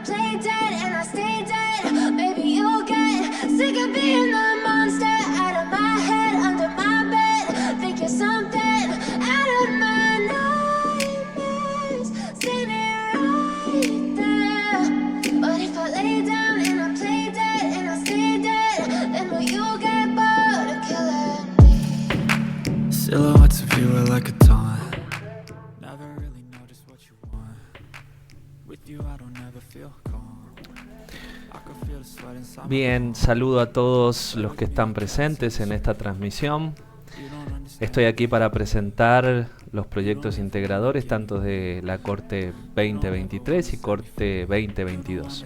play dead and I stay dead. Maybe you'll get sick of being the monster out of my head, under my bed. Think you're something out of my nightmares. See me right there. But if I lay down and I play dead and I stay dead, then will you get bored of killing me? Silhouettes of you are like a taunt. Never really know just what you want. With you I don't ever feel calm. I can feel the sweat inside. Bien, saludo a todos los que están presentes en esta transmisión. Estoy aquí para presentar los proyectos integradores tanto de la Corte 2023 y Corte 2022.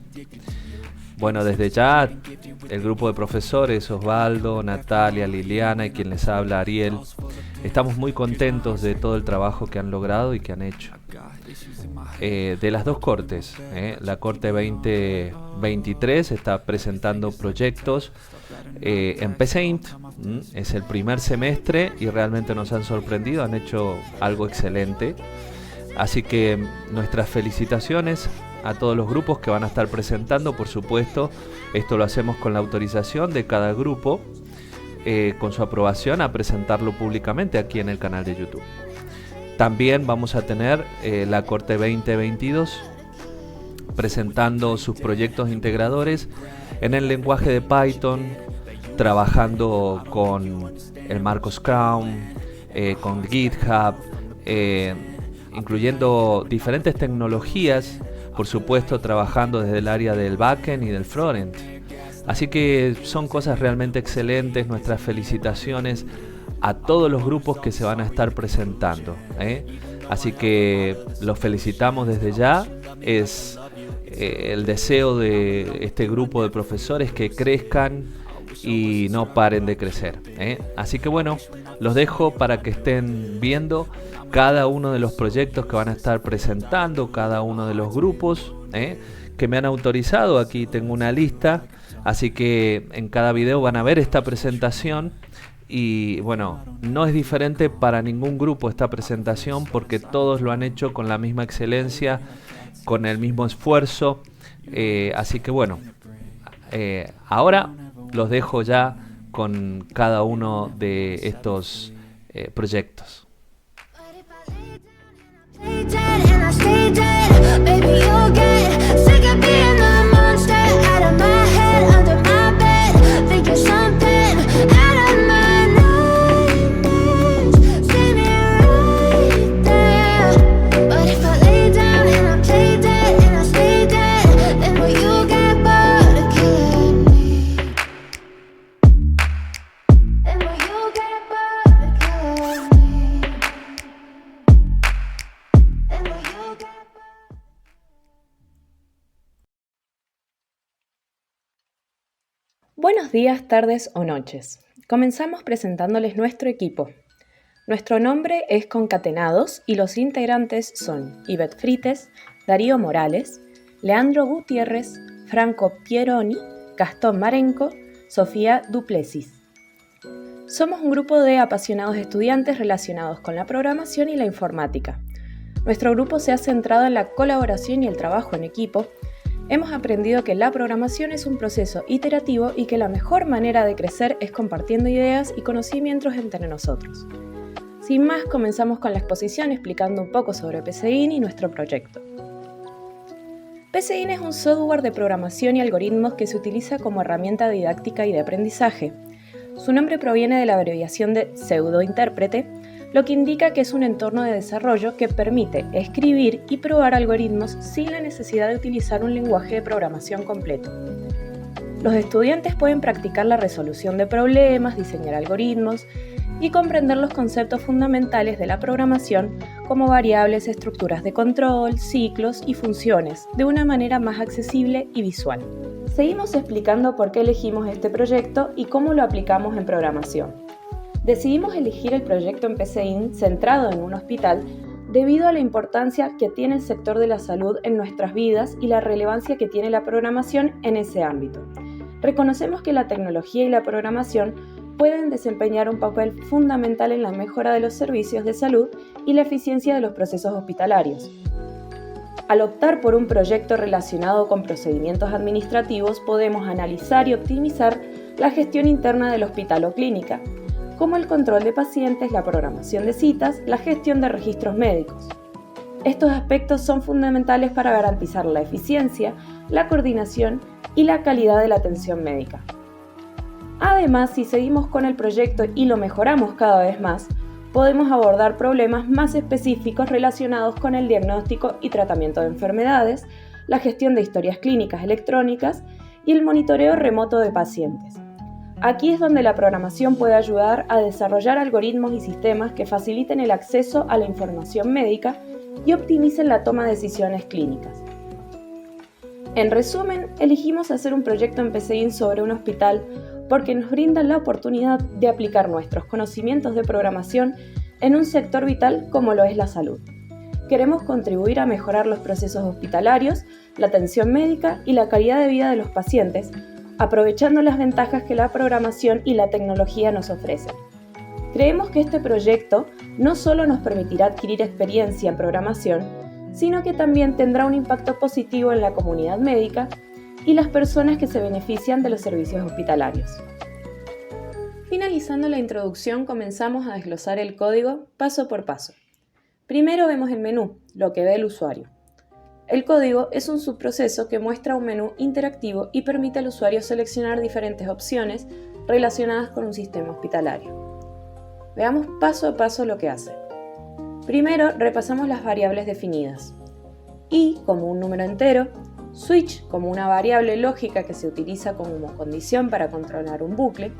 Bueno, desde ya el grupo de profesores, Osvaldo, Natalia, Liliana y quien les habla, Ariel, estamos muy contentos de todo el trabajo que han logrado y que han hecho. De las dos cortes, la Corte 2023 está presentando proyectos en PCInt, es el primer semestre y realmente nos han sorprendido, han hecho algo excelente. Así que nuestras felicitaciones a todos los grupos que van a estar presentando, por supuesto. Esto lo hacemos con la autorización de cada grupo, con su aprobación a presentarlo públicamente aquí en el canal de YouTube. También vamos a tener la Corte 2022 presentando sus proyectos integradores en el lenguaje de Python, trabajando con el marco Scrum, con GitHub, incluyendo diferentes tecnologías, por supuesto trabajando desde el área del backend y del frontend. Así que son cosas realmente excelentes. Nuestras felicitaciones a todos los grupos que se van a estar presentando, Así que los felicitamos desde ya. Es el deseo de este grupo de profesores que crezcan y no paren de crecer, Así que bueno, los dejo para que estén viendo cada uno de los proyectos que van a estar presentando, cada uno de los grupos que me han autorizado. Aquí tengo una lista, así que en cada video van a ver esta presentación. Y bueno, no es diferente para ningún grupo esta presentación porque todos lo han hecho con la misma excelencia, con el mismo esfuerzo. Así que bueno, ahora los dejo ya con cada uno de estos proyectos. Play dead and I stay dead. Maybe you'll get sick of being the monster out of my head, under my bed. Think you're something out of my nightmares. See me right there. But if I lay down and I play dead and I stay dead, then will you get bored of killing me? Then will you get bored of killing me? Then will you get Buenos días, tardes o noches. Comenzamos presentándoles nuestro equipo. Nuestro nombre es Concatenados y los integrantes son Ivette Frites, Darío Morales, Leandro Gutiérrez, Franco Pieroni, Gastón Marenco, Sofía Duplessis. Somos un grupo de apasionados estudiantes relacionados con la programación y la informática. Nuestro grupo se ha centrado en la colaboración y el trabajo en equipo. Hemos aprendido que la programación es un proceso iterativo y que la mejor manera de crecer es compartiendo ideas y conocimientos entre nosotros. Sin más, comenzamos con la exposición explicando un poco sobre PCInt y nuestro proyecto. PCInt es un software de programación y algoritmos que se utiliza como herramienta didáctica y de aprendizaje. Su nombre proviene de la abreviación de pseudointérprete, lo que indica que es un entorno de desarrollo que permite escribir y probar algoritmos sin la necesidad de utilizar un lenguaje de programación completo. Los estudiantes pueden practicar la resolución de problemas, diseñar algoritmos y comprender los conceptos fundamentales de la programación como variables, estructuras de control, ciclos y funciones de una manera más accesible y visual. Seguimos explicando por qué elegimos este proyecto y cómo lo aplicamos en programación. Decidimos elegir el proyecto en PCInt centrado en un hospital debido a la importancia que tiene el sector de la salud en nuestras vidas y la relevancia que tiene la programación en ese ámbito. Reconocemos que la tecnología y la programación pueden desempeñar un papel fundamental en la mejora de los servicios de salud y la eficiencia de los procesos hospitalarios. Al optar por un proyecto relacionado con procedimientos administrativos, podemos analizar y optimizar la gestión interna del hospital o clínica, como el control de pacientes, la programación de citas, la gestión de registros médicos. Estos aspectos son fundamentales para garantizar la eficiencia, la coordinación y la calidad de la atención médica. Además, si seguimos con el proyecto y lo mejoramos cada vez más, podemos abordar problemas más específicos relacionados con el diagnóstico y tratamiento de enfermedades, la gestión de historias clínicas electrónicas y el monitoreo remoto de pacientes. Aquí es donde la programación puede ayudar a desarrollar algoritmos y sistemas que faciliten el acceso a la información médica y optimicen la toma de decisiones clínicas. En resumen, elegimos hacer un proyecto en PCIN sobre un hospital porque nos brinda la oportunidad de aplicar nuestros conocimientos de programación en un sector vital como lo es la salud. Queremos contribuir a mejorar los procesos hospitalarios, la atención médica y la calidad de vida de los pacientes, aprovechando las ventajas que la programación y la tecnología nos ofrecen. Creemos que este proyecto no solo nos permitirá adquirir experiencia en programación, sino que también tendrá un impacto positivo en la comunidad médica y las personas que se benefician de los servicios hospitalarios. Finalizando la introducción, comenzamos a desglosar el código paso por paso. Primero vemos el menú, lo que ve el usuario. El código es un subproceso que muestra un menú interactivo y permite al usuario seleccionar diferentes opciones relacionadas con un sistema hospitalario. Veamos paso a paso lo que hace. Primero, repasamos las variables definidas. I como un número entero, switch como una variable lógica que se utiliza como condición para controlar un bucle,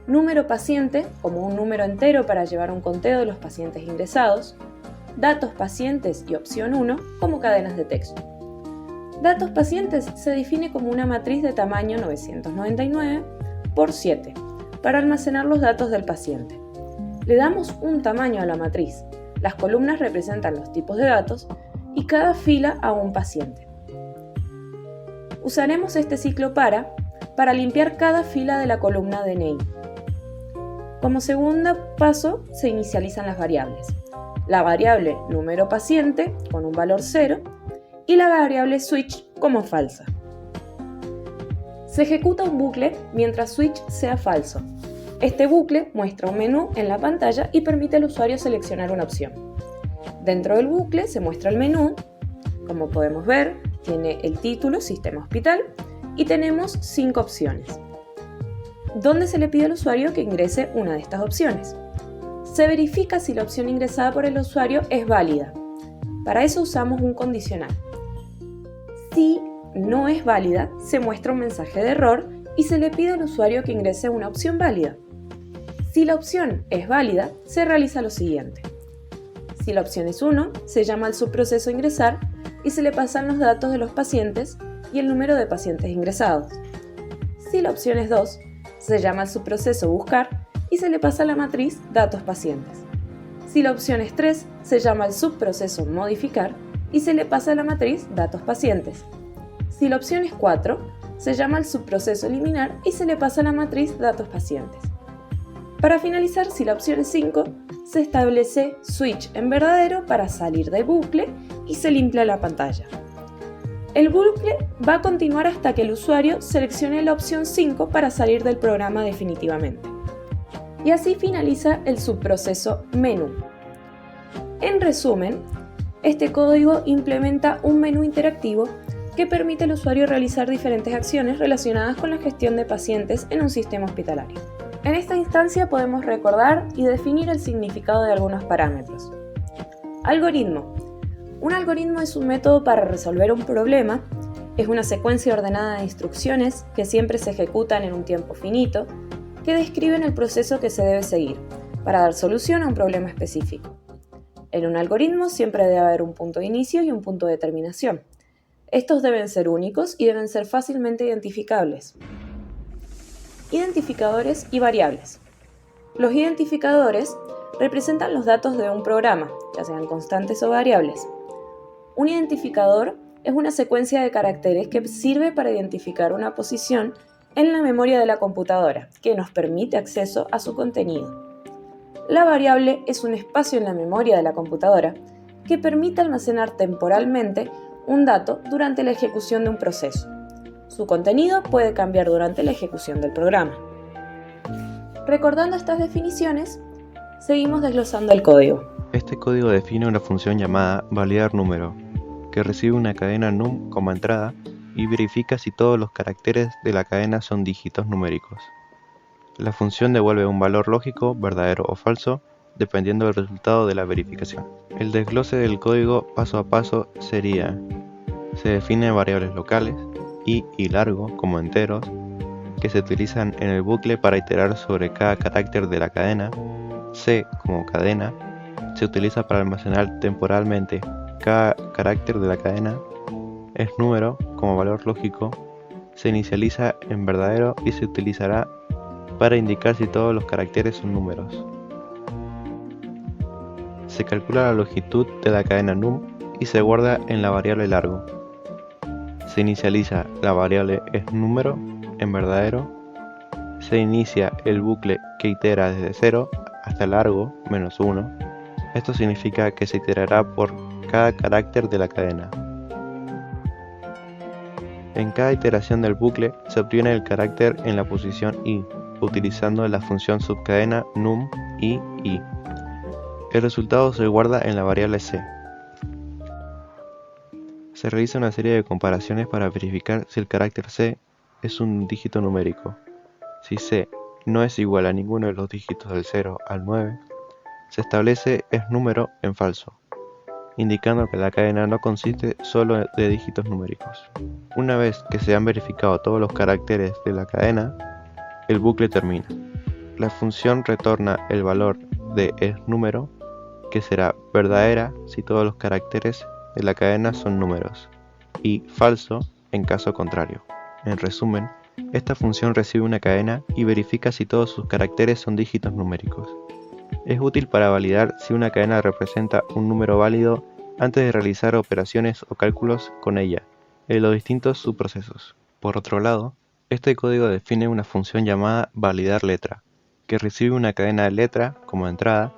número paciente como un número entero para llevar un conteo de los pacientes ingresados, datos pacientes y opción 1 como cadenas de texto. Datos pacientes se define como una matriz de tamaño 999 por 7 para almacenar los datos del paciente. Le damos un tamaño a la matriz. Las columnas representan los tipos de datos y cada fila a un paciente. Usaremos este ciclo para limpiar cada fila de la columna de name. Como segundo paso se inicializan las variables. La variable número paciente con un valor 0 y la variable switch como falsa. Se ejecuta un bucle mientras switch sea falso. Este bucle muestra un menú en la pantalla y permite al usuario seleccionar una opción. Dentro del bucle se muestra el menú. Como podemos ver, tiene el título Sistema Hospital y tenemos 5 opciones, donde se le pide al usuario que ingrese una de estas opciones. Se verifica si la opción ingresada por el usuario es válida. Para eso usamos un condicional. Si no es válida, se muestra un mensaje de error y se le pide al usuario que ingrese una opción válida. Si la opción es válida, se realiza lo siguiente. Si la opción es 1, se llama al subproceso ingresar y se le pasan los datos de los pacientes y el número de pacientes ingresados. Si la opción es 2, se llama al subproceso buscar y se le pasa la matriz datos pacientes. Si la opción es 3, se llama al subproceso modificar y se le pasa la matriz datos pacientes. Si la opción es 4, se llama al subproceso eliminar y se le pasa la matriz datos pacientes. Para finalizar, si la opción es 5, se establece switch en verdadero para salir del bucle y se limpia la pantalla. El bucle va a continuar hasta que el usuario seleccione la opción 5 para salir del programa definitivamente. Y así finaliza el subproceso menú. En resumen, este código implementa un menú interactivo que permite al usuario realizar diferentes acciones relacionadas con la gestión de pacientes en un sistema hospitalario. En esta instancia podemos recordar y definir el significado de algunos parámetros. Algoritmo. Un algoritmo es un método para resolver un problema, es una secuencia ordenada de instrucciones que siempre se ejecutan en un tiempo finito, que describen el proceso que se debe seguir para dar solución a un problema específico. En un algoritmo siempre debe haber un punto de inicio y un punto de terminación. Estos deben ser únicos y deben ser fácilmente identificables. Identificadores y variables. Los identificadores representan los datos de un programa, ya sean constantes o variables. Un identificador es una secuencia de caracteres que sirve para identificar una posición en la memoria de la computadora, que nos permite acceso a su contenido. La variable es un espacio en la memoria de la computadora que permite almacenar temporalmente un dato durante la ejecución de un proceso. Su contenido puede cambiar durante la ejecución del programa. Recordando estas definiciones, seguimos desglosando el código. Este código define una función llamada validar número, que recibe una cadena num como entrada y verifica si todos los caracteres de la cadena son dígitos numéricos. La función devuelve un valor lógico, verdadero o falso, dependiendo del resultado de la verificación. El desglose del código paso a paso sería: se definen variables locales, i y largo como enteros, que se utilizan en el bucle para iterar sobre cada carácter de la cadena. C como cadena, se utiliza para almacenar temporalmente cada carácter de la cadena. Es número como valor lógico, se inicializa en verdadero y se utilizará para indicar si todos los caracteres son números. Se calcula la longitud de la cadena num y se guarda en la variable largo. Se inicializa la variable esNúmero en verdadero. Se inicia el bucle que itera desde 0 hasta largo menos 1. Esto significa que se iterará por cada carácter de la cadena. En cada iteración del bucle se obtiene el carácter en la posición i, utilizando la función subcadena num i. El resultado se guarda en la variable c. Se realiza una serie de comparaciones para verificar si el carácter c es un dígito numérico. Si c no es igual a ninguno de los dígitos del 0 al 9, se establece esNúmero en falso, indicando que la cadena no consiste solo de dígitos numéricos. Una vez que se han verificado todos los caracteres de la cadena, el bucle termina. La función retorna el valor de esNúmero, que será verdadera si todos los caracteres de la cadena son números, y falso en caso contrario. En resumen, esta función recibe una cadena y verifica si todos sus caracteres son dígitos numéricos. Es útil para validar si una cadena representa un número válido antes de realizar operaciones o cálculos con ella en los distintos subprocesos. Por otro lado, este código define una función llamada validar letra, que recibe una cadena de letra como entrada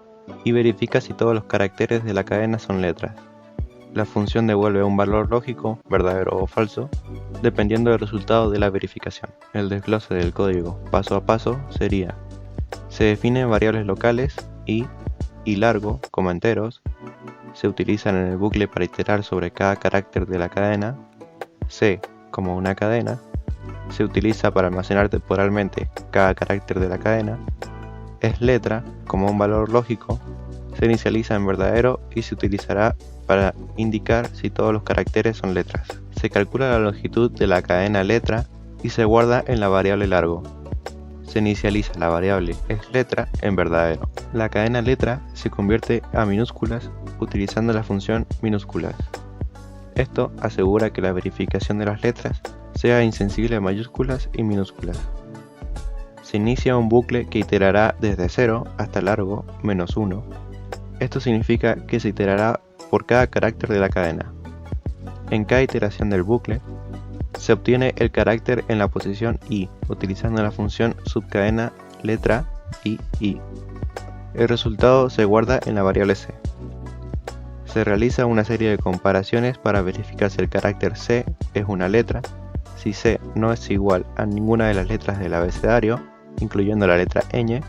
y verifica si todos los caracteres de la cadena son letras. La función devuelve un valor lógico, verdadero o falso, dependiendo del resultado de la verificación. El desglose del código paso a paso sería: se definen variables locales, i y largo como enteros, se utilizan en el bucle para iterar sobre cada carácter de la cadena. C como una cadena, se utiliza para almacenar temporalmente cada carácter de la cadena. Es letra como un valor lógico, se inicializa en verdadero y se utilizará para indicar si todos los caracteres son letras. Se calcula la longitud de la cadena letra y se guarda en la variable largo. Se inicializa la variable esLetra en verdadero. La cadena letra se convierte a minúsculas utilizando la función minúsculas. Esto asegura que la verificación de las letras sea insensible a mayúsculas y minúsculas. Se inicia un bucle que iterará desde 0 hasta largo menos 1. Esto significa que se iterará por cada carácter de la cadena. En cada iteración del bucle, se obtiene el carácter en la posición i, utilizando la función subcadena letra i. El resultado se guarda en la variable c. Se realiza una serie de comparaciones para verificar si el carácter c es una letra. Si c no es igual a ninguna de las letras del abecedario, incluyendo la letra ñ,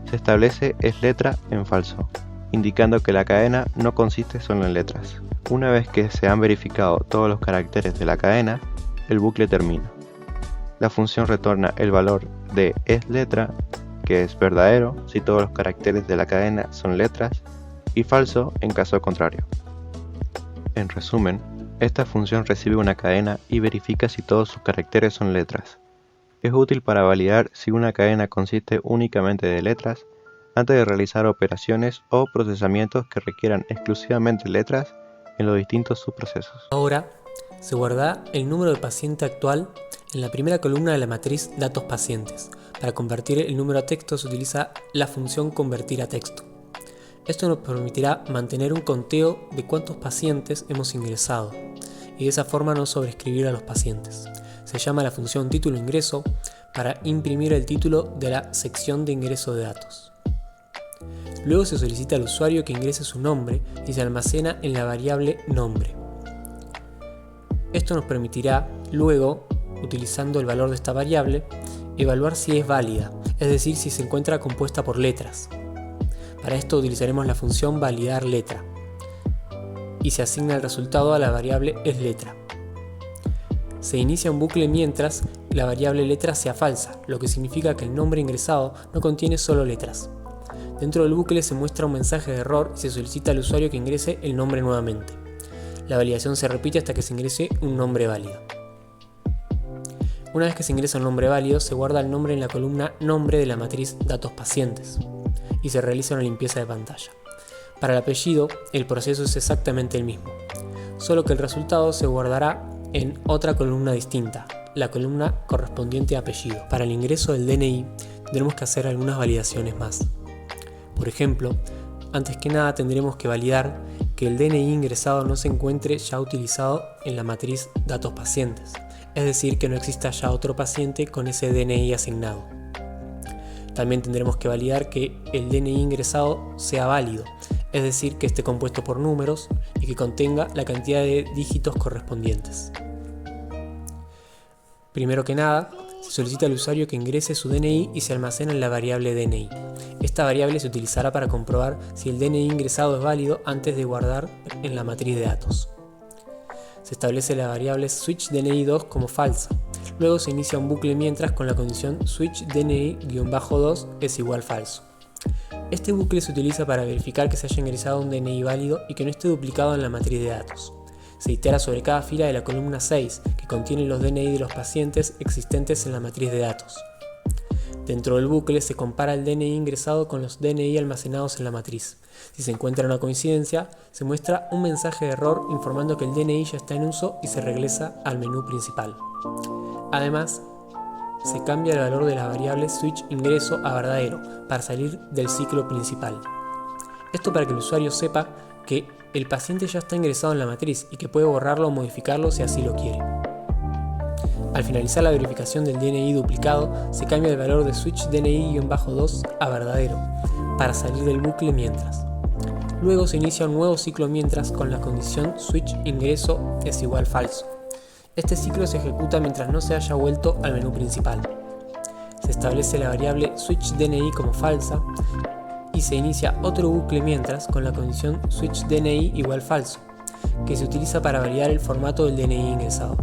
se establece esLetra en falso, indicando que la cadena no consiste solo en letras. Una vez que se han verificado todos los caracteres de la cadena, el bucle termina. La función retorna el valor de esLetra, que es verdadero si todos los caracteres de la cadena son letras, y falso en caso contrario. En resumen, esta función recibe una cadena y verifica si todos sus caracteres son letras. Es útil para validar si una cadena consiste únicamente de letras antes de realizar operaciones o procesamientos que requieran exclusivamente letras en los distintos subprocesos. Ahora se guarda el número de paciente actual en la primera columna de la matriz datos pacientes. Para convertir el número a texto se utiliza la función convertir a texto. Esto nos permitirá mantener un conteo de cuántos pacientes hemos ingresado y de esa forma no sobreescribir a los pacientes. Se llama la función título ingreso para imprimir el título de la sección de ingreso de datos. Luego se solicita al usuario que ingrese su nombre y se almacena en la variable nombre. Esto nos permitirá luego, utilizando el valor de esta variable, evaluar si es válida, es decir, si se encuentra compuesta por letras. Para esto utilizaremos la función validar letra y se asigna el resultado a la variable esLetra. Se inicia un bucle mientras la variable letra sea falsa, lo que significa que el nombre ingresado no contiene solo letras. Dentro del bucle se muestra un mensaje de error y se solicita al usuario que ingrese el nombre nuevamente. La validación se repite hasta que se ingrese un nombre válido. Una vez que se ingresa un nombre válido, se guarda el nombre en la columna nombre de la matriz datos pacientes y se realiza una limpieza de pantalla. Para el apellido, el proceso es exactamente el mismo, solo que el resultado se guardará en otra columna distinta, la columna correspondiente a apellido. Para el ingreso del DNI, tendremos que hacer algunas validaciones más. Por ejemplo, antes que nada tendremos que validar que el DNI ingresado no se encuentre ya utilizado en la matriz datos pacientes, es decir, que no exista ya otro paciente con ese DNI asignado. También tendremos que validar que el DNI ingresado sea válido, es decir, que esté compuesto por números y que contenga la cantidad de dígitos correspondientes. Primero que nada, se solicita al usuario que ingrese su DNI y se almacena en la variable DNI. Esta variable se utilizará para comprobar si el DNI ingresado es válido antes de guardar en la matriz de datos. Se establece la variable switchDNI2 como falsa. Luego se inicia un bucle mientras con la condición switchDNI-2 es igual falso. Este bucle se utiliza para verificar que se haya ingresado un DNI válido y que no esté duplicado en la matriz de datos. Se itera sobre cada fila de la columna 6, que contiene los DNI de los pacientes existentes en la matriz de datos. Dentro del bucle se compara el DNI ingresado con los DNI almacenados en la matriz. Si se encuentra una coincidencia, se muestra un mensaje de error informando que el DNI ya está en uso y se regresa al menú principal. Además, se cambia el valor de la variable switchIngreso a verdadero para salir del ciclo principal. Esto para que el usuario sepa que el paciente ya está ingresado en la matriz y que puede borrarlo o modificarlo si así lo quiere. Al finalizar la verificación del DNI duplicado, se cambia el valor de switchDNI-2 a verdadero para salir del bucle mientras. Luego se inicia un nuevo ciclo mientras con la condición switchIngreso es igual falso. Este ciclo se ejecuta mientras no se haya vuelto al menú principal. Se establece la variable switchDNI como falsa y se inicia otro bucle mientras con la condición switchDNI igual falso, que se utiliza para validar el formato del DNI ingresado.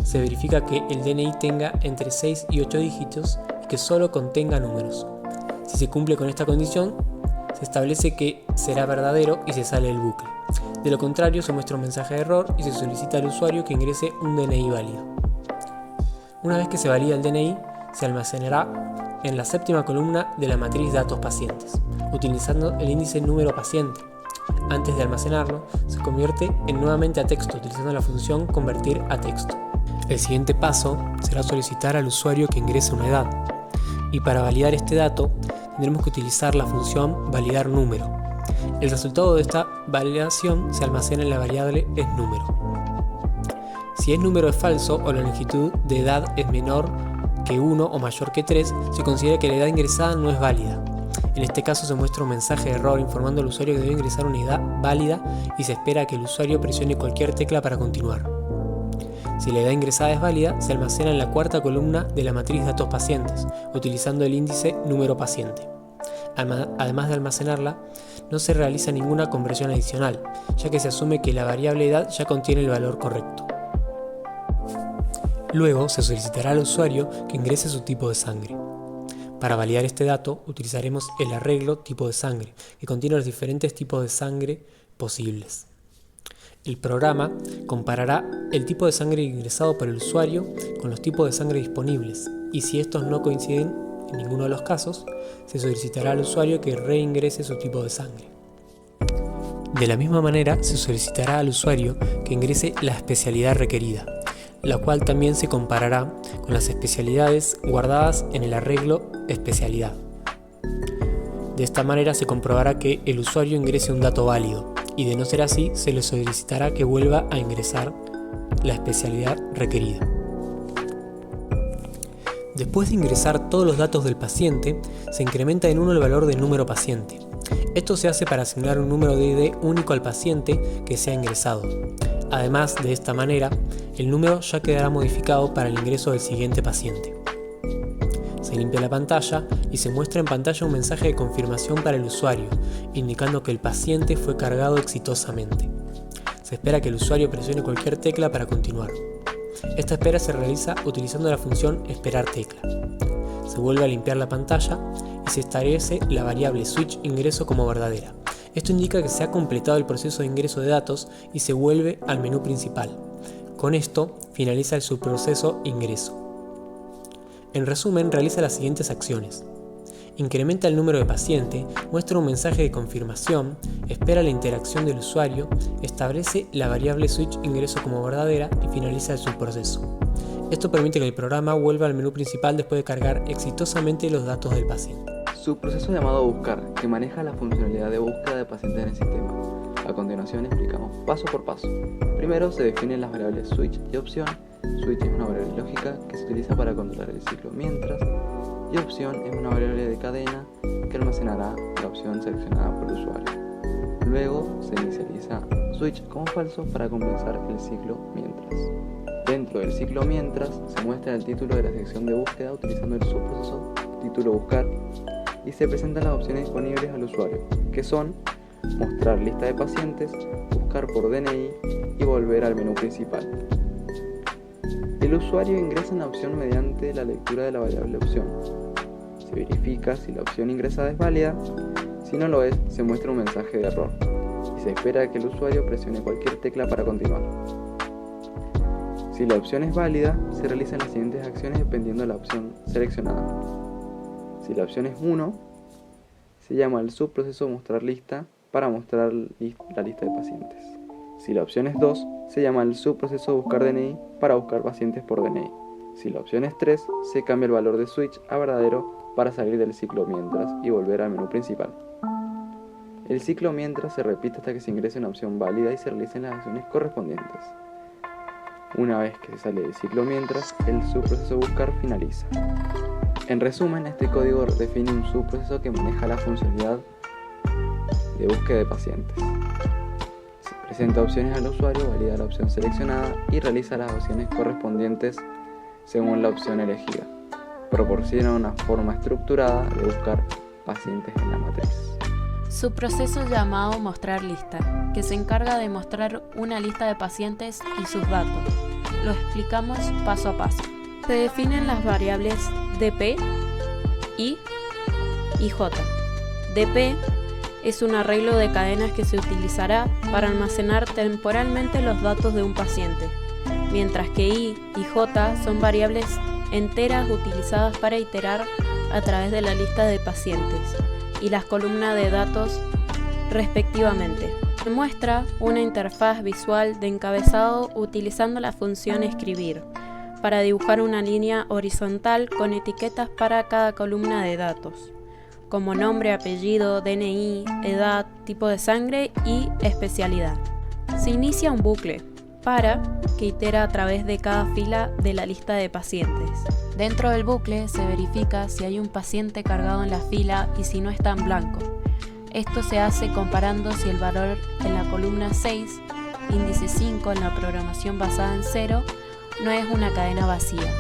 Se verifica que el DNI tenga entre 6 y 8 dígitos y que solo contenga números. Si se cumple con esta condición, se establece que será verdadero y se sale del bucle. De lo contrario, se muestra un mensaje de error y se solicita al usuario que ingrese un DNI válido. Una vez que se valida el DNI, se almacenará en la séptima columna de la matriz datos pacientes, utilizando el índice número paciente. Antes de almacenarlo, se convierte nuevamente a texto utilizando la función convertir a texto. El siguiente paso será solicitar al usuario que ingrese una edad, y para validar este dato tendremos que utilizar la función validar número. El resultado de esta validación se almacena en la variable esNúmero. Si esNúmero es falso o la longitud de edad es menor que 1 o mayor que 3, se considera que la edad ingresada no es válida. En este caso se muestra un mensaje de error informando al usuario que debe ingresar una edad válida y se espera que el usuario presione cualquier tecla para continuar. Si la edad ingresada es válida, se almacena en la cuarta columna de la matriz datos pacientes, utilizando el índice número paciente. Además de almacenarla, no se realiza ninguna conversión adicional, ya que se asume que la variable edad ya contiene el valor correcto. Luego se solicitará al usuario que ingrese su tipo de sangre. Para validar este dato, utilizaremos el arreglo tipo de sangre, que contiene los diferentes tipos de sangre posibles. El programa comparará el tipo de sangre ingresado por el usuario con los tipos de sangre disponibles, y si estos no coinciden en ninguno de los casos, se solicitará al usuario que reingrese su tipo de sangre. De la misma manera, se solicitará al usuario que ingrese la especialidad requerida, la cual también se comparará con las especialidades guardadas en el arreglo especialidad. De esta manera se comprobará que el usuario ingrese un dato válido, y de no ser así, se le solicitará que vuelva a ingresar la especialidad requerida. Después de ingresar todos los datos del paciente, se incrementa en 1 el valor del número paciente. Esto se hace para asignar un número de ID único al paciente que sea ingresado. Además, de esta manera, el número ya quedará modificado para el ingreso del siguiente paciente. Se limpia la pantalla y se muestra en pantalla un mensaje de confirmación para el usuario, indicando que el paciente fue cargado exitosamente. Se espera que el usuario presione cualquier tecla para continuar. Esta espera se realiza utilizando la función esperar tecla. Se vuelve a limpiar la pantalla y se establece la variable switch ingreso como verdadera. Esto indica que se ha completado el proceso de ingreso de datos y se vuelve al menú principal. Con esto finaliza el subproceso ingreso. En resumen, realiza las siguientes acciones. Incrementa el número de paciente, muestra un mensaje de confirmación, espera la interacción del usuario, establece la variable switch ingreso como verdadera y finaliza el subproceso. Esto permite que el programa vuelva al menú principal después de cargar exitosamente los datos del paciente. Subproceso llamado buscar, que maneja la funcionalidad de búsqueda de pacientes en el sistema. A continuación explicamos paso por paso. Primero se definen las variables switch y opción. Switch es una variable lógica que se utiliza para controlar el ciclo mientras, y opción es una variable de cadena que almacenará la opción seleccionada por el usuario. Luego se inicializa switch como falso para compensar el ciclo mientras. Dentro del ciclo mientras se muestra el título de la sección de búsqueda utilizando el subproceso título buscar y se presentan las opciones disponibles al usuario, que son mostrar lista de pacientes, buscar por DNI y volver al menú principal. El usuario ingresa en la opción mediante la lectura de la variable opción. Se verifica si la opción ingresada es válida, si no lo es, se muestra un mensaje de error y se espera que el usuario presione cualquier tecla para continuar. Si la opción es válida, se realizan las siguientes acciones dependiendo de la opción seleccionada. Si la opción es 1, se llama el subproceso mostrar lista para mostrar la lista de pacientes. Si la opción es 2, se llama el subproceso buscar DNI para buscar pacientes por DNI. Si la opción es 3, se cambia el valor de switch a verdadero para salir del ciclo mientras y volver al menú principal. El ciclo mientras se repite hasta que se ingrese una opción válida y se realicen las acciones correspondientes. Una vez que se sale del ciclo mientras, el subproceso buscar finaliza. En resumen, este código define un subproceso que maneja la funcionalidad de búsqueda de pacientes. Se presenta opciones al usuario, valida la opción seleccionada y realiza las acciones correspondientes según la opción elegida. Proporciona una forma estructurada de buscar pacientes en la matriz. Subproceso llamado mostrar lista, que se encarga de mostrar una lista de pacientes y sus datos. Lo explicamos paso a paso. Se definen las variables dp, i y j. dp es un arreglo de cadenas que se utilizará para almacenar temporalmente los datos de un paciente, mientras que i y j son variables enteras utilizadas para iterar a través de la lista de pacientes y las columnas de datos respectivamente. Se muestra una interfaz visual de encabezado utilizando la función escribir para dibujar una línea horizontal con etiquetas para cada columna de datos, como nombre, apellido, DNI, edad, tipo de sangre y especialidad. Se inicia un bucle para que itera a través de cada fila de la lista de pacientes. Dentro del bucle se verifica si hay un paciente cargado en la fila y si no está en blanco. Esto se hace comparando si el valor en la columna 6, índice 5 en la programación basada en 0, no es una cadena vacía.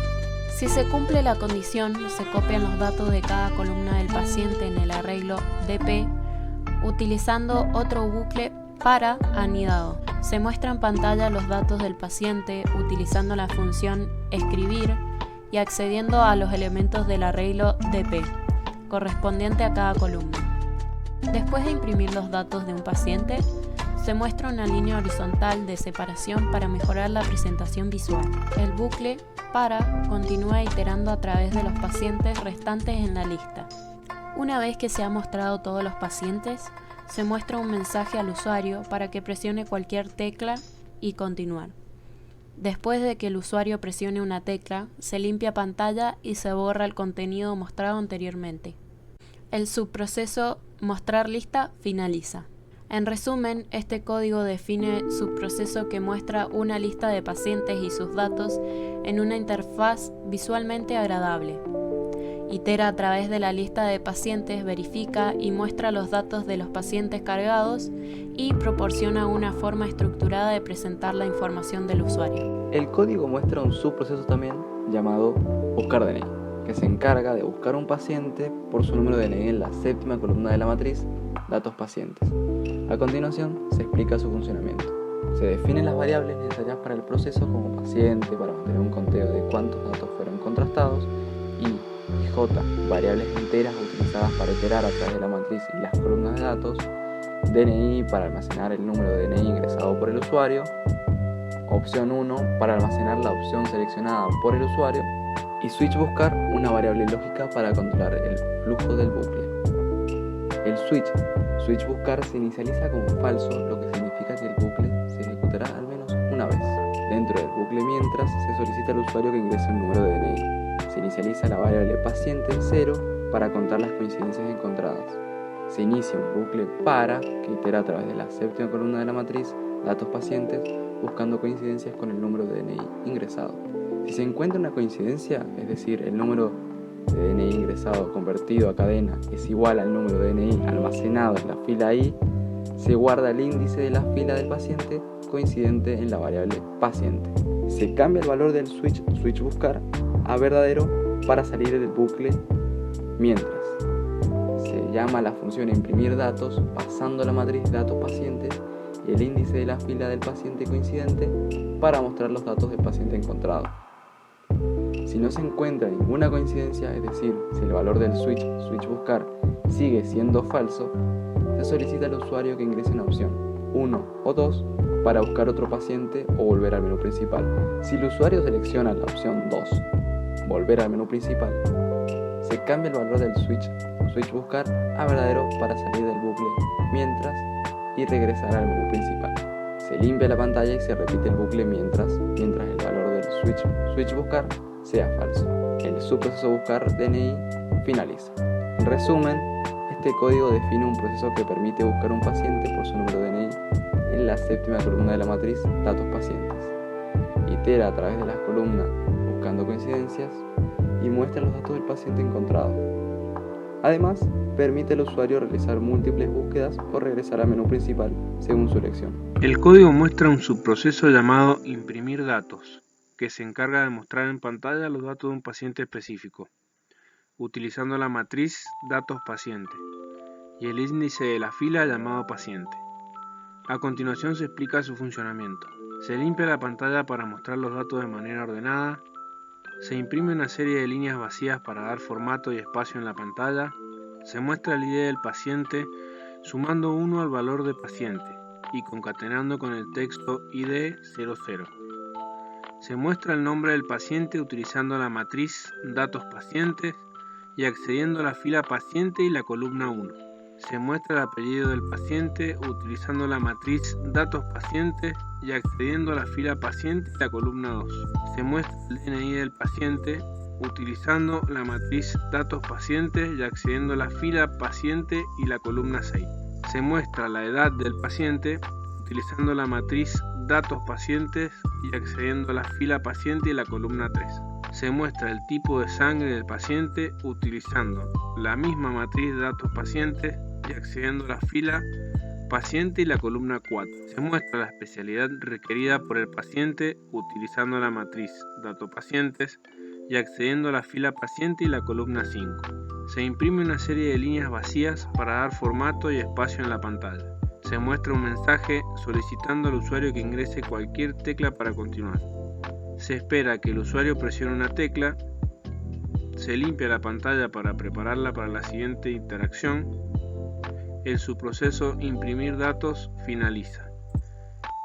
Si se cumple la condición, se copian los datos de cada columna del paciente en el arreglo dp, utilizando otro bucle para anidado. Se muestra en pantalla los datos del paciente utilizando la función escribir y accediendo a los elementos del arreglo dp, correspondiente a cada columna. Después de imprimir los datos de un paciente, se muestra una línea horizontal de separación para mejorar la presentación visual. El bucle para continúa iterando a través de los pacientes restantes en la lista. Una vez que se han mostrado todos los pacientes, se muestra un mensaje al usuario para que presione cualquier tecla y continuar. Después de que el usuario presione una tecla, se limpia pantalla y se borra el contenido mostrado anteriormente. El subproceso mostrar lista finaliza. En resumen, este código define subproceso que muestra una lista de pacientes y sus datos en una interfaz visualmente agradable Itera a través de la lista de pacientes, verifica y muestra los datos de los pacientes cargados y proporciona una forma estructurada de presentar la información del usuario. El código muestra un subproceso también llamado buscar DNI, que se encarga de buscar un paciente por su número de DNI en la séptima columna de la matriz datos pacientes. A continuación se explica su funcionamiento. Se definen las variables necesarias para el proceso como paciente para mantener un conteo de cuántos datos fueron contrastados y J, variables enteras utilizadas para iterar a través de la matriz y las columnas de datos, DNI para almacenar el número de DNI ingresado por el usuario, opción 1 para almacenar la opción seleccionada por el usuario y switch buscar, una variable lógica para controlar el flujo del bucle. El switch buscar se inicializa como falso, lo que significa que el bucle se ejecutará al menos una vez. Dentro del bucle mientras se solicita al usuario que ingrese un número de DNI. Se inicializa la variable paciente 0 para contar las coincidencias encontradas. Se inicia un bucle para que itera a través de la séptima columna de la matriz datos pacientes buscando coincidencias con el número de DNI ingresado. Si se encuentra una coincidencia, es decir, el número de DNI ingresado convertido a cadena es igual al número de DNI almacenado en la fila I, se guarda el índice de la fila del paciente coincidente en la variable paciente. Se cambia el valor del switch buscar a verdadero para salir del bucle mientras. Se llama la función imprimir datos pasando la matriz datos pacientes y el índice de la fila del paciente coincidente para mostrar los datos del paciente encontrado. Si no se encuentra ninguna coincidencia, es decir, si el valor del switch buscar sigue siendo falso, se solicita al usuario que ingrese una opción 1 o 2 para buscar otro paciente o volver al menú principal. Si el usuario selecciona la opción 2, volver al menú principal, se cambia el valor del switch buscar a verdadero para salir del bucle mientras y regresar al menú principal. Se limpia la pantalla y se repite el bucle mientras el valor del switch buscar sea falso. El subproceso buscar DNI finaliza. En resumen, este código define un proceso que permite buscar un paciente por su número de DNI en la séptima columna de la matriz datos pacientes. Itera a través de las columnas buscando coincidencias y muestra los datos del paciente encontrado. Además, permite al usuario realizar múltiples búsquedas o regresar al menú principal según su elección. El código muestra un subproceso llamado imprimir datos, que se encarga de mostrar en pantalla los datos de un paciente específico, utilizando la matriz datos paciente y el índice de la fila llamado paciente. A continuación se explica su funcionamiento. Se limpia la pantalla para mostrar los datos de manera ordenada, se imprime una serie de líneas vacías para dar formato y espacio en la pantalla, se muestra el ID del paciente sumando 1 al valor de paciente y concatenando con el texto ID 00. Se muestra el nombre del paciente utilizando la matriz datos pacientes y accediendo a la fila paciente y la columna 1. Se muestra el apellido del paciente utilizando la matriz datos pacientes y accediendo a la fila paciente y la columna 2. Se muestra el DNI del paciente utilizando la matriz datos pacientes y accediendo a la fila paciente y la columna 6. Se muestra la edad del paciente utilizando la matriz datos pacientes y accediendo a la fila paciente y la columna 3. Se muestra el tipo de sangre del paciente utilizando la misma matriz de datos pacientes y accediendo a la fila paciente y la columna 4. Se muestra la especialidad requerida por el paciente utilizando la matriz datos pacientes y accediendo a la fila paciente y la columna 5. Se imprime una serie de líneas vacías para dar formato y espacio en la pantalla. Se muestra un mensaje solicitando al usuario que ingrese cualquier tecla para continuar. Se espera que el usuario presione una tecla, se limpia la pantalla para prepararla para la siguiente interacción. El subproceso imprimir datos finaliza.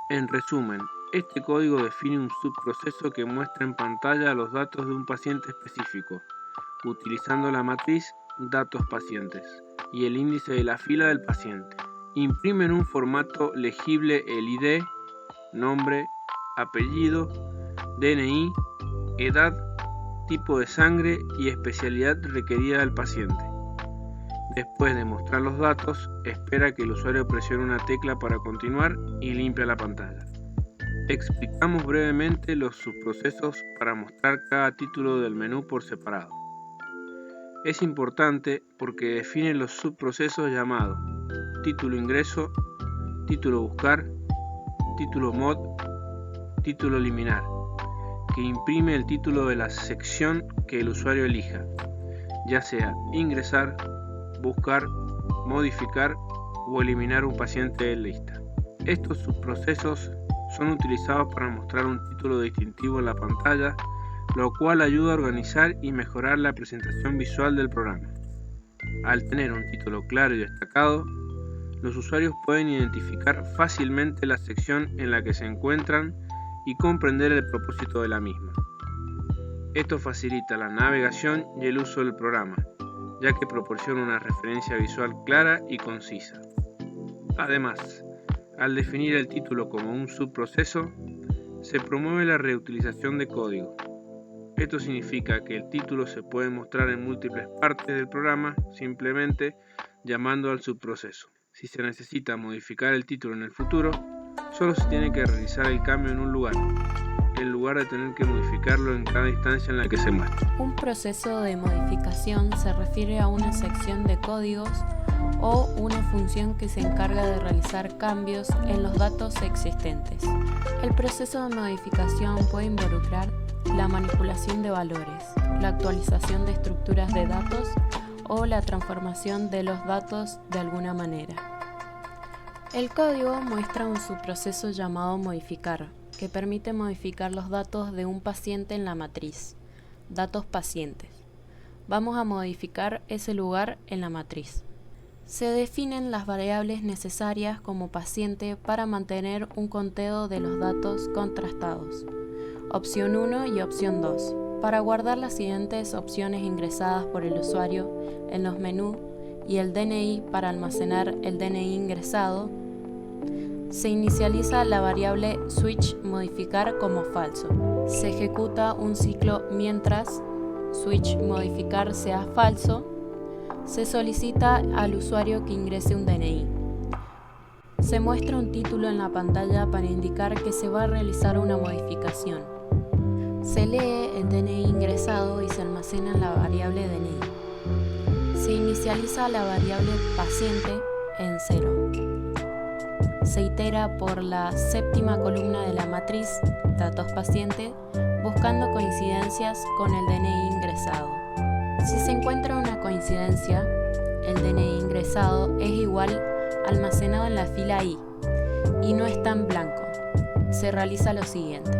En resumen, este código define un subproceso que muestra en pantalla los datos de un paciente específico, utilizando la matriz datos pacientes y el índice de la fila del paciente. Imprime en un formato legible el ID, nombre, apellido, DNI, edad, tipo de sangre y especialidad requerida del paciente. Después de mostrar los datos, espera que el usuario presione una tecla para continuar y limpia la pantalla. Explicamos brevemente los subprocesos para mostrar cada título del menú por separado. Es importante porque define los subprocesos llamados título ingreso, título buscar, título mod, título eliminar, que imprime el título de la sección que el usuario elija, ya sea ingresar, buscar, modificar o eliminar un paciente de lista. Estos subprocesos son utilizados para mostrar un título distintivo en la pantalla, lo cual ayuda a organizar y mejorar la presentación visual del programa. Al tener un título claro y destacado, los usuarios pueden identificar fácilmente la sección en la que se encuentran y comprender el propósito de la misma. Esto facilita la navegación y el uso del programa, ya que proporciona una referencia visual clara y concisa. Además, al definir el título como un subproceso, se promueve la reutilización de código. Esto significa que el título se puede mostrar en múltiples partes del programa simplemente llamando al subproceso. Si se necesita modificar el título en el futuro, solo se tiene que realizar el cambio en un lugar, en lugar de tener que modificarlo en cada instancia en la que se muestre. Un proceso de modificación se refiere a una sección de códigos o una función que se encarga de realizar cambios en los datos existentes. El proceso de modificación puede involucrar la manipulación de valores, la actualización de estructuras de datos o la transformación de los datos de alguna manera. El código muestra un subproceso llamado modificar, que permite modificar los datos de un paciente en la matriz, datos pacientes. Vamos a modificar ese lugar en la matriz. Se definen las variables necesarias como paciente para mantener un conteo de los datos contrastados. Opción 1 y opción 2. Para guardar las siguientes opciones ingresadas por el usuario en los menús y el DNI para almacenar el DNI ingresado, se inicializa la variable switch modificar como falso. Se ejecuta un ciclo mientras switch modificar sea falso. Se solicita al usuario que ingrese un DNI. Se muestra un título en la pantalla para indicar que se va a realizar una modificación. Se lee el DNI ingresado y se almacena en la variable DNI. Se inicializa la variable paciente en 0. Se itera por la séptima columna de la matriz datos paciente buscando coincidencias con el DNI ingresado. Si se encuentra una coincidencia, el DNI ingresado es igual almacenado en la fila I y no está en blanco. Se realiza lo siguiente.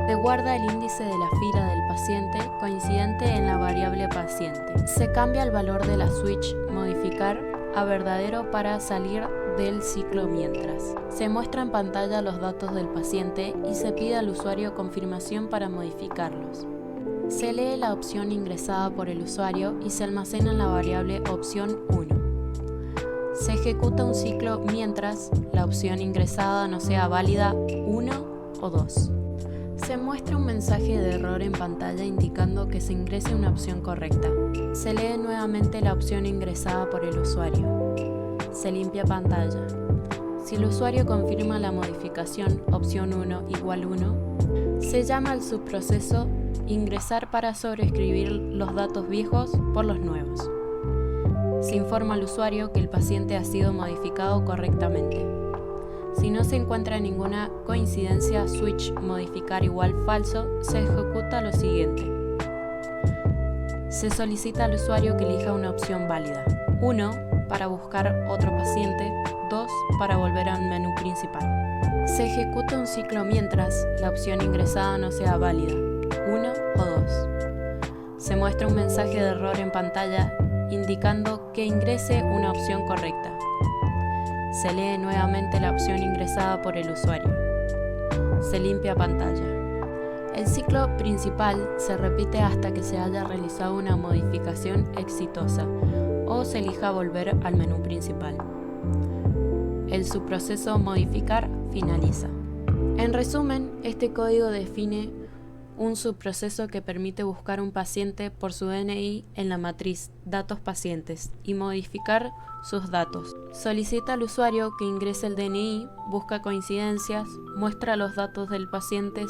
Se guarda el índice de la fila del paciente coincidente en la variable paciente. Se cambia el valor de la switch modificar a verdadero para salir del ciclo mientras. Se muestra en pantalla los datos del paciente y se pide al usuario confirmación para modificarlos. Se lee la opción ingresada por el usuario y se almacena en la variable opción 1. Se ejecuta un ciclo mientras la opción ingresada no sea válida 1 o 2. Se muestra un mensaje de error en pantalla indicando que se ingrese una opción correcta. Se lee nuevamente la opción ingresada por el usuario. Se limpia pantalla. Si el usuario confirma la modificación opción 1 igual 1, se llama al subproceso ingresar para sobreescribir los datos viejos por los nuevos. Se informa al usuario que el paciente ha sido modificado correctamente. Si no se encuentra ninguna coincidencia switch modificar igual falso, se ejecuta lo siguiente. Se solicita al usuario que elija una opción válida. 1 para buscar otro paciente, 2 para volver al menú principal. Se ejecuta un ciclo mientras la opción ingresada no sea válida, 1 o 2. Se muestra un mensaje de error en pantalla indicando que ingrese una opción correcta. Se lee nuevamente la opción ingresada por el usuario. Se limpia pantalla. El ciclo principal se repite hasta que se haya realizado una modificación exitosa o se elija volver al menú principal. El subproceso modificar finaliza. En resumen, este código define un subproceso que permite buscar un paciente por su DNI en la matriz datos pacientes y modificar sus datos. Solicita al usuario que ingrese el DNI, busca coincidencias, muestra los datos del paciente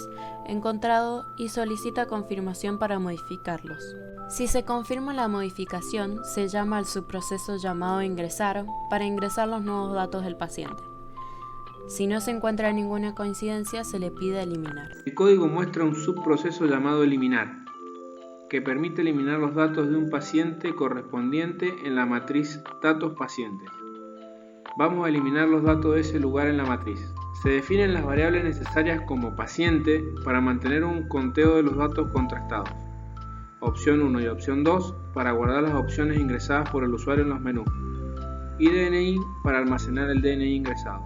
encontrado y solicita confirmación para modificarlos. Si se confirma la modificación, se llama al subproceso llamado ingresar para ingresar los nuevos datos del paciente. Si no se encuentra ninguna coincidencia, se le pide eliminar. El código muestra un subproceso llamado eliminar, que permite eliminar los datos de un paciente correspondiente en la matriz datos pacientes. Vamos a eliminar los datos de ese lugar en la matriz. Se definen las variables necesarias como paciente para mantener un conteo de los datos contrastados. Opción 1 y opción 2 para guardar las opciones ingresadas por el usuario en los menús. Y DNI para almacenar el DNI ingresado.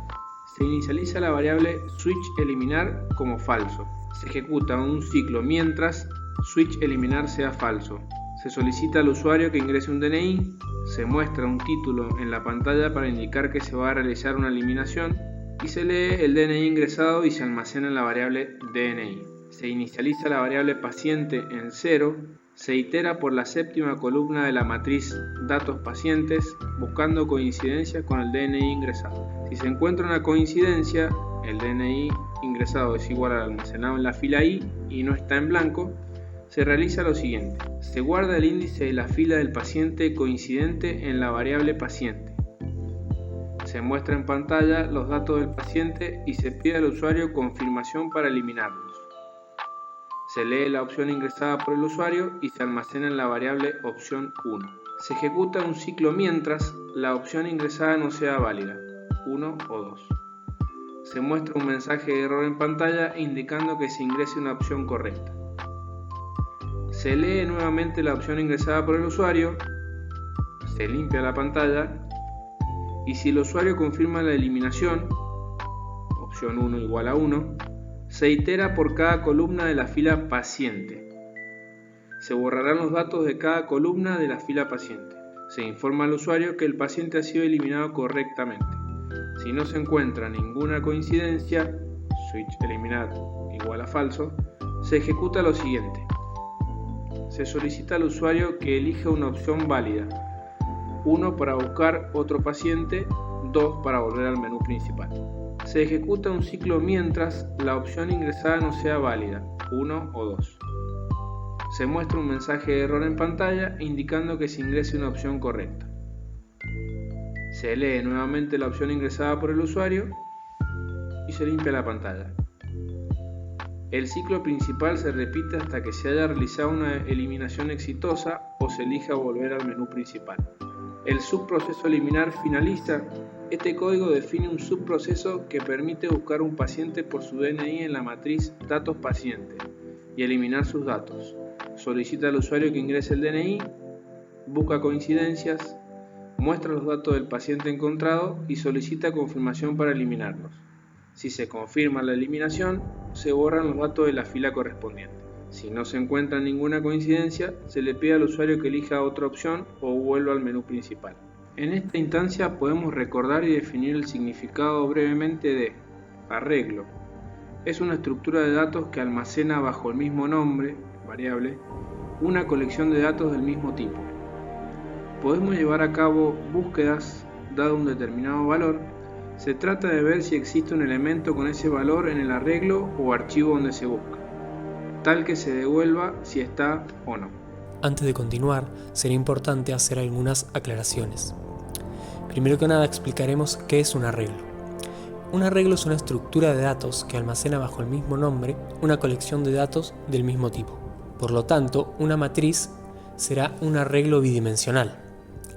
Se inicializa la variable switch eliminar como falso. Se ejecuta un ciclo mientras switch eliminar sea falso. Se solicita al usuario que ingrese un DNI. Se muestra un título en la pantalla para indicar que se va a realizar una eliminación. Y se lee el DNI ingresado y se almacena en la variable DNI. Se inicializa la variable paciente en 0. Se itera por la séptima columna de la matriz datos pacientes buscando coincidencias con el DNI ingresado. Si se encuentra una coincidencia, el DNI ingresado es igual al almacenado en la fila I y no está en blanco, se realiza lo siguiente. Se guarda el índice de la fila del paciente coincidente en la variable paciente. Se muestra en pantalla los datos del paciente y se pide al usuario confirmación para eliminarlos. Se lee la opción ingresada por el usuario y se almacena en la variable opción 1. Se ejecuta un ciclo mientras la opción ingresada no sea válida, 1 o 2. Se muestra un mensaje de error en pantalla indicando que se ingrese una opción correcta. Se lee nuevamente la opción ingresada por el usuario, se limpia la pantalla y si el usuario confirma la eliminación, opción 1 igual a 1, se itera por cada columna de la fila paciente. Se borrarán los datos de cada columna de la fila paciente. Se informa al usuario que el paciente ha sido eliminado correctamente. Si no se encuentra ninguna coincidencia, switch eliminar igual a falso, se ejecuta lo siguiente. Se solicita al usuario que elija una opción válida. 1 para buscar otro paciente, 2 para volver al menú principal. Se ejecuta un ciclo mientras la opción ingresada no sea válida, 1 o 2. Se muestra un mensaje de error en pantalla indicando que se ingrese una opción correcta. Se lee nuevamente la opción ingresada por el usuario y se limpia la pantalla. El ciclo principal se repite hasta que se haya realizado una eliminación exitosa o se elija volver al menú principal. El subproceso eliminar finaliza. Este código define un subproceso que permite buscar un paciente por su DNI en la matriz datos paciente y eliminar sus datos. Solicita al usuario que ingrese el DNI, busca coincidencias, muestra los datos del paciente encontrado y solicita confirmación para eliminarlos. Si se confirma la eliminación, se borran los datos de la fila correspondiente. Si no se encuentra ninguna coincidencia, se le pide al usuario que elija otra opción o vuelva al menú principal. En esta instancia podemos recordar y definir el significado brevemente de arreglo. Es una estructura de datos que almacena bajo el mismo nombre, variable, una colección de datos del mismo tipo. Podemos llevar a cabo búsquedas dado un determinado valor. Se trata de ver si existe un elemento con ese valor en el arreglo o archivo donde se busca, tal que se devuelva si está o no. Antes de continuar, sería importante hacer algunas aclaraciones. Primero que nada explicaremos qué es un arreglo. Un arreglo es una estructura de datos que almacena bajo el mismo nombre una colección de datos del mismo tipo. Por lo tanto, una matriz será un arreglo bidimensional,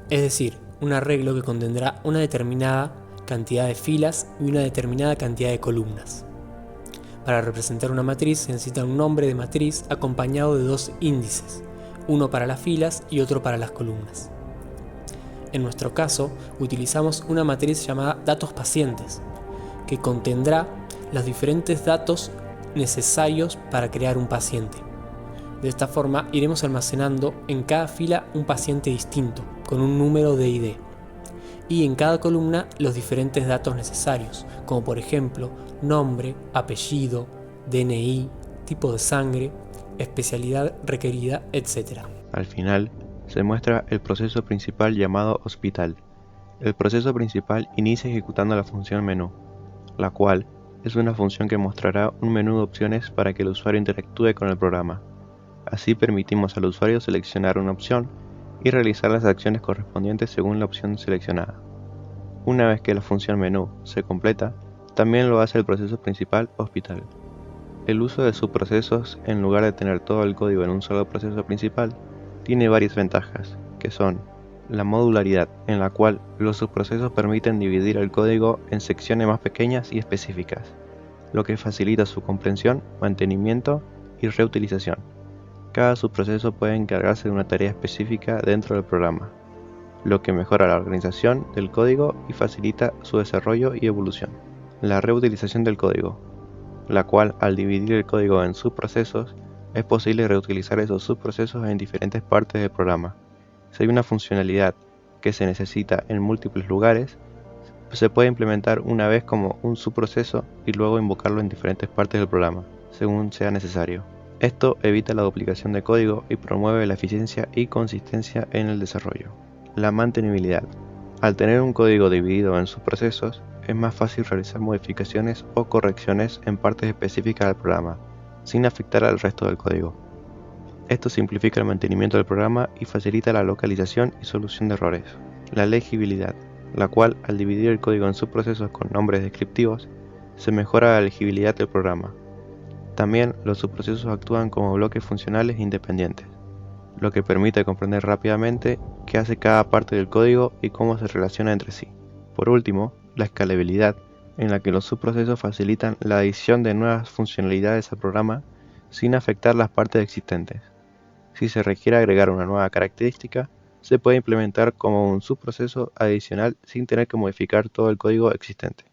es decir, un arreglo que contendrá una determinada cantidad de filas y una determinada cantidad de columnas. Para representar una matriz se necesita un nombre de matriz acompañado de dos índices, uno para las filas y otro para las columnas. En nuestro caso, utilizamos una matriz llamada datos pacientes, que contendrá los diferentes datos necesarios para crear un paciente. De esta forma iremos almacenando en cada fila un paciente distinto, con un número de ID, y en cada columna los diferentes datos necesarios, como por ejemplo nombre, apellido, DNI, tipo de sangre, especialidad requerida, etc. Al final, se muestra el proceso principal llamado hospital. El proceso principal inicia ejecutando la función menú, la cual es una función que mostrará un menú de opciones para que el usuario interactúe con el programa. Así permitimos al usuario seleccionar una opción y realizar las acciones correspondientes según la opción seleccionada. Una vez que la función menú se completa, también lo hace el proceso principal hospital. El uso de subprocesos, en lugar de tener todo el código en un solo proceso principal, tiene varias ventajas, que son la modularidad, en la cual los subprocesos permiten dividir el código en secciones más pequeñas y específicas, lo que facilita su comprensión, mantenimiento y reutilización. Cada subproceso puede encargarse de una tarea específica dentro del programa, lo que mejora la organización del código y facilita su desarrollo y evolución. La reutilización del código, la cual, al dividir el código en subprocesos, es posible reutilizar esos subprocesos en diferentes partes del programa. Si hay una funcionalidad que se necesita en múltiples lugares, se puede implementar una vez como un subproceso y luego invocarlo en diferentes partes del programa, según sea necesario. Esto evita la duplicación de código y promueve la eficiencia y consistencia en el desarrollo. La mantenibilidad. Al tener un código dividido en subprocesos, es más fácil realizar modificaciones o correcciones en partes específicas del programa, sin afectar al resto del código. Esto simplifica el mantenimiento del programa y facilita la localización y solución de errores. La legibilidad, la cual, al dividir el código en subprocesos con nombres descriptivos, se mejora la legibilidad del programa. También los subprocesos actúan como bloques funcionales independientes, lo que permite comprender rápidamente qué hace cada parte del código y cómo se relaciona entre sí. Por último, la escalabilidad, en la que los subprocesos facilitan la adición de nuevas funcionalidades al programa sin afectar las partes existentes. Si se requiere agregar una nueva característica, se puede implementar como un subproceso adicional sin tener que modificar todo el código existente.